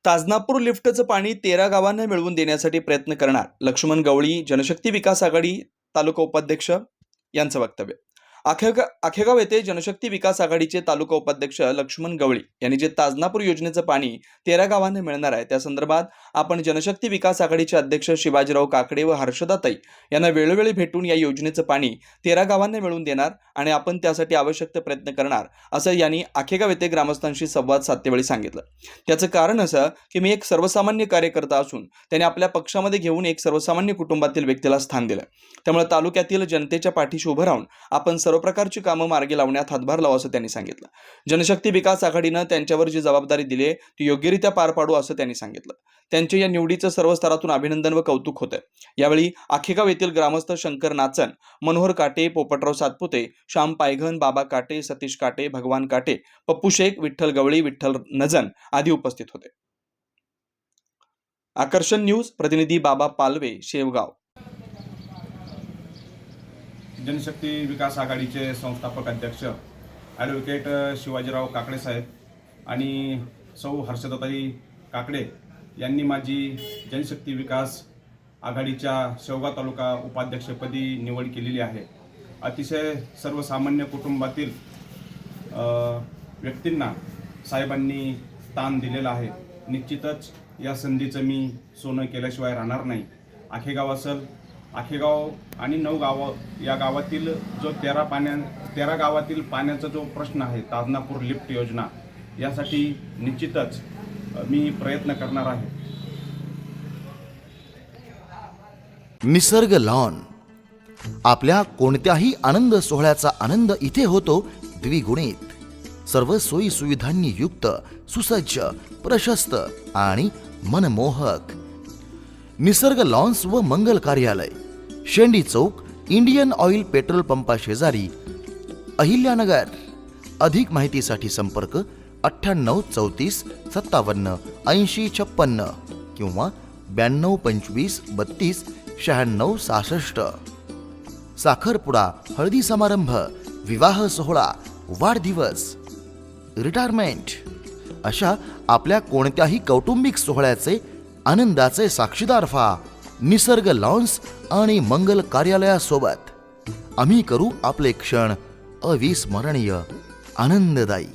ताजनापूर लिफ्टचं पाणी 13 गावांना मिळवून देण्यासाठी प्रयत्न करणार लक्ष्मण गवळी, जनशक्ती विकास आघाडी तालुका उपाध्यक्ष यांचं वक्तव्य. आखेगाव येथे जनशक्ती विकास आघाडीचे तालुका उपाध्यक्ष लक्ष्मण गवळी यांनी जे ताजनापूर योजनेचं पाणी 13 गावांना मिळणार आहे त्या संदर्भात आपण जनशक्ती विकास आघाडीचे अध्यक्ष शिवाजीराव काकडे व हर्षदाताई यांना वेळोवेळी भेटून या योजनेचं पाणी 13 गावांना मिळवून देणार आणि आपण त्यासाठी आवश्यक ते प्रयत्न करणार असं यांनी आखेगाव येथे ग्रामस्थांशी संवाद साधतेवेळी सांगितलं. त्याचं कारण असं की मी एक सर्वसामान्य कार्यकर्ता असून त्यांनी आपल्या पक्षामध्ये घेऊन एक सर्वसामान्य कुटुंबातील व्यक्तीला स्थान दिलं. त्यामुळे तालुक्यातील जनतेच्या पाठीशी उभं राहून आपण सर्व प्रकारची कामं मार्गी लावण्यात हातभार लावू असं त्यांनी सांगितलं. जनशक्ती विकास आघाडीनं त्यांच्यावर जी जबाबदारी दिली आहे ती योग्यरित्या पार पाडू असं त्यांनी सांगितलं. त्यांच्या या निवडीचं सर्व स्तरातून अभिनंदन व कौतुक होतं. यावेळी आखेगाव येथील ग्रामस्थ शंकर नाचन, मनोहर काटे, पोपटराव सातपुते, श्याम पायघन, बाबा काटे, सतीश काटे, भगवान काटे, पप्पू शेख, विठ्ठल गवळी, विठ्ठल नजन आदी उपस्थित होते. आकर्षण न्यूज प्रतिनिधी बाबा पालवे, शेवगाव. जनशक्ती विकास आघाडीचे संस्थापक अध्यक्ष ॲडव्होकेट शिवाजीराव काकडे साहेब आणि सौ हर्षदाताई काकडे यांनी माझी जनशक्ती विकास आघाडीच्या शेवगाव तालुका उपाध्यक्षपदी निवड केलेली आहे. अतिशय सर्वसामान्य कुटुंबातील व्यक्तींना साहेबांनी स्थान दिलेलं आहे. निश्चितच या संधीचं मी सोनं केल्याशिवाय राहणार नाही. आखेगाव आणि 9 गावं या गावातील जो 13 गावातील पाण्याचा जो प्रश्न आहे ताजनापूर लिफ्ट योजना यासाठी निश्चितच मी प्रयत्न करणार आहे. निसर्ग लॉन. आपल्या कोणत्याही आनंद सोहळ्याचा आनंद इथे होतो द्विगुणित. सर्व सोयी सुविधांनी युक्त, सुसज्ज, प्रशस्त आणि मनमोहक. निसर्ग लॉन्स व मंगल कार्यालय, शेंडी चौक, इंडियन ऑइल पेट्रोल पंपा शेजारी, अहिल्यानगर. अधिक माहितीसाठी संपर्क 98 34 57 80 56 किंवा 92 25 32 96 66. साखरपुडा, हळदी समारंभ, विवाह सोहळा, वाढदिवस, रिटायरमेंट अशा आपल्या कोणत्याही कौटुंबिक सोहळ्याचे आनंदाचे साक्षीदार व्हा निसर्ग लॉन्स आणि मंगल कार्यालयासोबत. आम्ही करू आपले क्षण अविस्मरणीय, आनंददायी.